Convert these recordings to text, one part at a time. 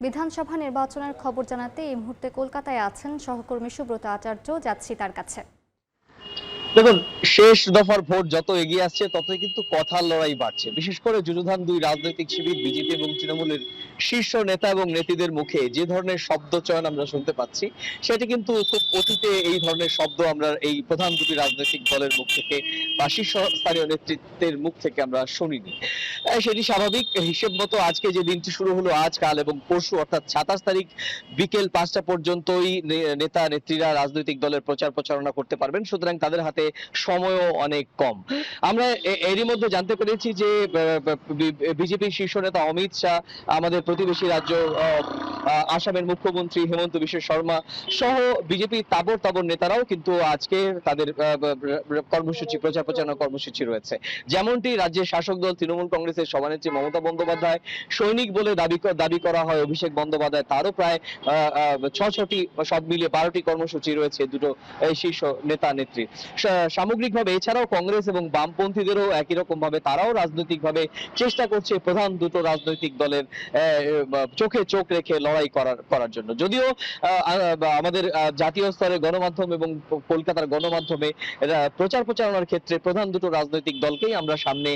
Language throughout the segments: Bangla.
বিধানসভা নির্বাচনের খবর জানাতে এই মুহূর্তে কলকাতায় আছেন সহকর্মী সুব্রত আচার্য। যাচ্ছি তার কাছে। দেখুন, শেষ দফার ভোট যত এগিয়ে আসছে ততই কিন্তু কথার লড়াই বাড়ছে। বিশেষ করে যুযুধান দুই রাজনৈতিক শিবির বিজেপি এবং তৃণমূলের শীর্ষ নেতা এবং নেত্রীদের মুখে যে ধরনের শব্দ চয়ন আমরা শুনতে পাচ্ছি, সেটি কিন্তু খুব অতীতে এই ধরনের শব্দ আমরা এই প্রধান দুটি রাজনৈতিক দলের মুখ থেকে বা শীর্ষস্থানীয় নেতৃত্বের মুখ থেকে আমরা শুনিনি। সেটি স্বাভাবিক। হিসেব মতো আজকে যে দিনটি শুরু হলো, আজ কাল এবং পরশু অর্থাৎ ২৭ তারিখ বিকেল ৫টা পর্যন্তই নেতা নেত্রীরা রাজনৈতিক দলের প্রচার প্রচারণা করতে পারবেন, সুতরাং তাদের হাতে সময়ও অনেক কম। আমরা এরই মধ্যে জানতে পেরেছি যে বিজেপির শীর্ষ নেতা অমিত শাহ, আমাদের প্রতিবেশী রাজ্য আসামের মুখ্যমন্ত্রী হেমন্ত বিশ্ব শর্মা সহ বিজেপির তাবর তাবর নেতারাও কিন্তু আজকে তাদের কর্মসূচি প্রচার প্রচারণা কর্মসূচি রয়েছে। যেমনটি রাজ্যের শাসক দল তৃণমূল কংগ্রেসের সভানেত্রী মমতা বন্দ্যোপাধ্যায়, সৈনিক বলে দাবি করা হয় অভিষেক বন্দ্যোপাধ্যায়, তারও প্রায় ছটি সব মিলিয়ে 12টি কর্মসূচি রয়েছে দুটো শীর্ষ নেতা নেত্রী। সামগ্রিকভাবে এছাড়াও কংগ্রেস এবং বামপন্থীদেরও একই রকম ভাবে তারাও রাজনৈতিকভাবে চেষ্টা করছে প্রধান দুটো রাজনৈতিক দলের চোখে চোখ রেখে লড়াই করার জন্য। যদিও আমাদের জাতীয় স্তরে গণমাধ্যম এবং কলকাতার গণমাধ্যমে প্রচার প্রচারণার ক্ষেত্রে প্রধান দুটো রাজনৈতিক দলকেই আমরা সামনে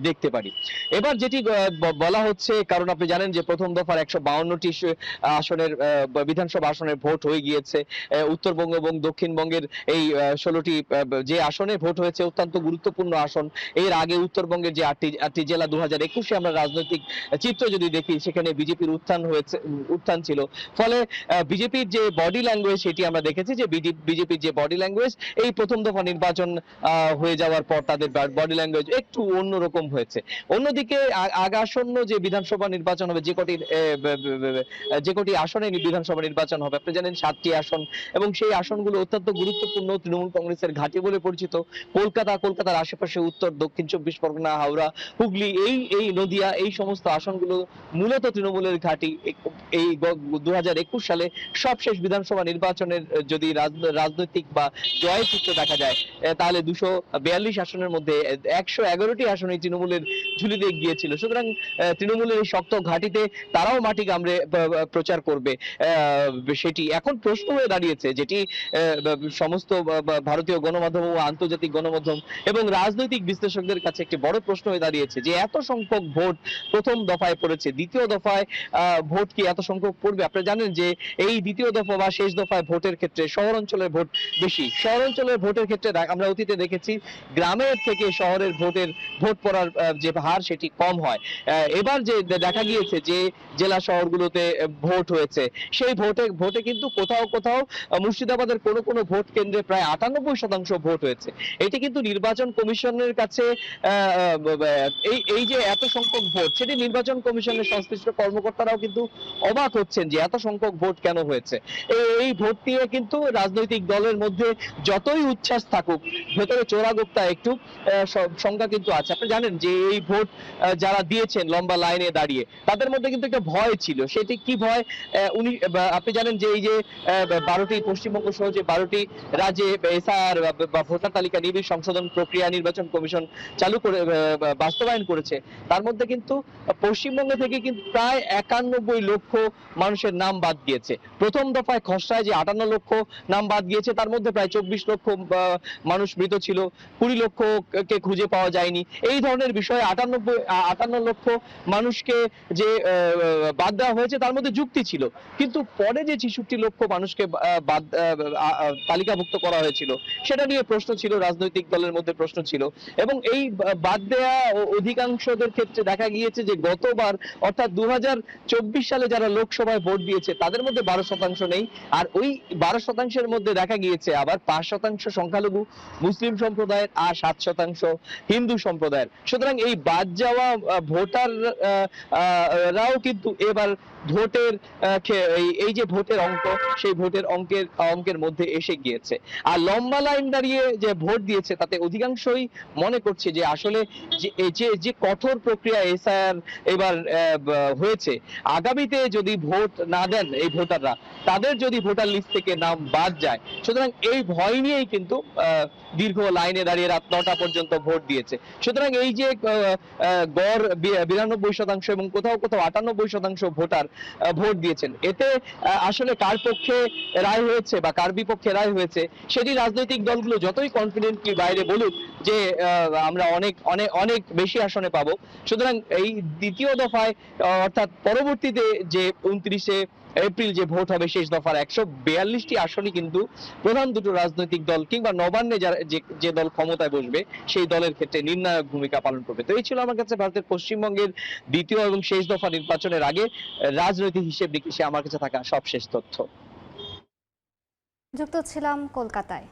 দেখতে পারি। এবার যেটি বলা হচ্ছে, কারণ আপনি জানেন যে প্রথম দফার ১৫২টি আসনের বিধানসভা আসনের ভোট হয়ে গিয়েছে। উত্তরবঙ্গ এবং দক্ষিণবঙ্গের এই 16টি যে আসনে ভোট হয়েছে অত্যন্ত গুরুত্বপূর্ণ আসন। এর আগে উত্তরবঙ্গের যে 8টি জেলা 2021-এ আমরা রাজনৈতিক চিত্র যদি দেখি, সেখানে বিজেপির উত্থান ছিল। ফলে বিজেপির যে বডি ল্যাঙ্গুয়েজ সেটি আমরা দেখেছি যে বিজেপির যে বডি ল্যাঙ্গুয়েজ এই প্রথম দফা নির্বাচন হয়ে যাওয়ার পর তাদের বডি ল্যাঙ্গুয়েজ একটু অন্যরকম হয়েছে। অন্যদিকে আগাসন্ন যে বিধানসভা নির্বাচন হবে, যে কটি আসনে বিধানসভা নির্বাচন হবে, আপনি জানেন 7টি আসন, এবং সেই আসনগুলো অত্যন্ত গুরুত্বপূর্ণ। তৃণমূল কংগ্রেসের ঘাঁটি বলে পরিচিত। কলকাতার আশেপাশে উত্তর দক্ষিণ 24 পরগনা, হাওড়া, হুগলি, এই নদিয়া, এই সমস্ত আসনগুলো মূলত তৃণমূলের ঘাঁটি। এই 2021 সালে সবশেষ বিধানসভা নির্বাচনের যদি রাজনৈতিক বা জয়ের চিত্র দেখা যায়, তাহলে 242 আসনের মধ্যে 111টি আসনে তৃণমূলের ঝুলিতে গিয়েছিল। সুতরাং তৃণমূলের এই শক্ত ঘাঁটিতে তারাও মাটি কামড়ে প্রচার করবে, সেটি এখন প্রশ্ন হয়ে দাঁড়িয়েছে, যেটি সমস্ত ভারতীয় গণমাধ্যম ও আন্তর্জাতিক গণমাধ্যম এবং রাজনৈতিক বিশ্লেষকদের কাছে একটি বড় প্রশ্ন হয়ে দাঁড়িয়েছে যে এত সংখ্যক ভোট প্রথম দফায় পড়েছে, দ্বিতীয় দফায় ভোট কি এত সংখ্যক পড়বে? আপনারা জানেন যে এই দ্বিতীয় দফা বা শেষ দফায় ভোটের ক্ষেত্রে শহর অঞ্চলের ভোট বেশি। শহর অঞ্চলের ভোটের ক্ষেত্রে আমরা অতীতে দেখেছি গ্রামের থেকে শহরের ভোট পড়ার যে হার সেটি কম হয়। এবার যে দেখা গিয়েছে যে জেলা শহরগুলোতে ভোট হয়েছে, সেই ভোটে কিন্তু কোথাও কোথাও মুর্শিদাবাদের কোনো ভোট কেন্দ্রে প্রায় 98% ভোট হয়েছে। এটি কিন্তু নির্বাচন কমিশনের কাছে এই যে এত সংখ্যক ভোট, সেটি নির্বাচন কমিশনের সংশ্লিষ্ট কর্মকর্তারাও কিন্তু অবাক হচ্ছেন যে এত সংখ্যক ভোট কেন হয়েছে। এই ভোট নিয়ে কিন্তু রাজনৈতিক দলের মধ্যে যতই উচ্ছ্বাস থাকুক, ভেতরে চোরাগোপ্তা একটু সংখ্যা কিন্তু আছে। আপনি জানেন যে এই ভোট যারা দিয়েছেন লম্বা লাইনে দাঁড়িয়ে, তাদের মধ্যে কিন্তু একটা ভয় ছিল। সেটি কি ভয়? আপনি জানেন যে এই যে 12টি পশ্চিমবঙ্গ সহ যে 12টি রাজ্যে এসআর বা ভোটার তালিকা নিবিড় সংশোধন প্রক্রিয়া নির্বাচন কমিশন চালু করে বাস্তবায়ন করেছে, তার মধ্যে কিন্তু পশ্চিমবঙ্গ থেকে কিন্তু প্রায় 91 লক্ষ মানুষের নাম বাদ গিয়েছে। প্রথম দফায় খসড়ায় যে 58 লক্ষ নাম বাদ গিয়েছে, তার মধ্যে প্রায় 24 লক্ষ মানুষ মৃত ছিল, 20 লক্ষকে খুঁজে পাওয়া যায়নি। এই ধরনের বিষয়ে 58 লক্ষ মানুষকে যে বাদ দেওয়া হয়েছে তার মধ্যে যুক্তি ছিল, কিন্তু পরে যে 66 লক্ষ মানুষকে বাদ তালিকাভুক্ত করা হয়েছিল, সেটা নিয়ে প্রশ্ন ছিল, রাজনৈতিক দলের মধ্যে প্রশ্ন ছিল। এবং এই বাদ দেওয়া অধিকাংশদের ক্ষেত্রে দেখা গিয়েছে যে গতবার অর্থাৎ 2024 সালে যারা লোকসভায় ভোট দিয়েছে তাদের মধ্যে 12% নেই, আর ওই 12%-এর মধ্যে দেখা গিয়েছে আবার 5% সংখ্যালঘু মুসলিম সম্প্রদায়ের আর 7% হিন্দু সম্প্রদায়ের। সুতরাং এই বাদ যাওয়া ভোটাররাও কিন্তু এবার ভোটের এই যে ভোটের অঙ্ক, সেই ভোটের অঙ্কের মধ্যে এসে গিয়েছে। আর লম্বা লাইন দাঁড়িয়ে যে ভোট দিয়েছে তাতে অধিকাংশই মনে করছে যে আসলে যে কঠোর প্রক্রিয়া এসআইআর এবার হয়েছে, আগামীতে যদি ভোট না দেন এই ভোটাররা, তাদের যদি ভোটার লিস্ট থেকে নাম বাদ যায়, সুতরাং এই ভয় নিয়েই কিন্তু দীর্ঘ লাইনে দাঁড়িয়ে রাত 9টা পর্যন্ত ভোট দিয়েছে। সুতরাং এই যে গড় 92% এবং কোথাও কোথাও 98% ভোটার ভোট দিয়েছেন, এতে আসলে কার পক্ষে রায় হয়েছে বা কার বিপক্ষে রায় হয়েছে সেটি রাজনৈতিক দলগুলো যতই কনফিডেন্টলি বাইরে বলুক যে আমরা অনেক অনেক অনেক বেশি আসনে পাবো। সুতরাং এই দ্বিতীয় দফায় অর্থাৎ পরবর্তীতে যে 29শে এপ্রিল যে ভোট হবে শেষ দফার 142টি আসনই কিন্তু প্রধান দুটো রাজনৈতিক দল কিংবা নবান্নে যে দল ক্ষমতায় বসবে সেই দলের ক্ষেত্রে নির্ণায়ক ভূমিকা পালন করবে। তো এই ছিল আমার কাছে ভারতের পশ্চিমবঙ্গের দ্বিতীয় এবং শেষ দফা নির্বাচনের আগে রাজনৈতিক হিসেব নিকেশে আমার কাছে থাকা সবশেষ তথ্য। যুক্ত ছিলাম কলকাতায়।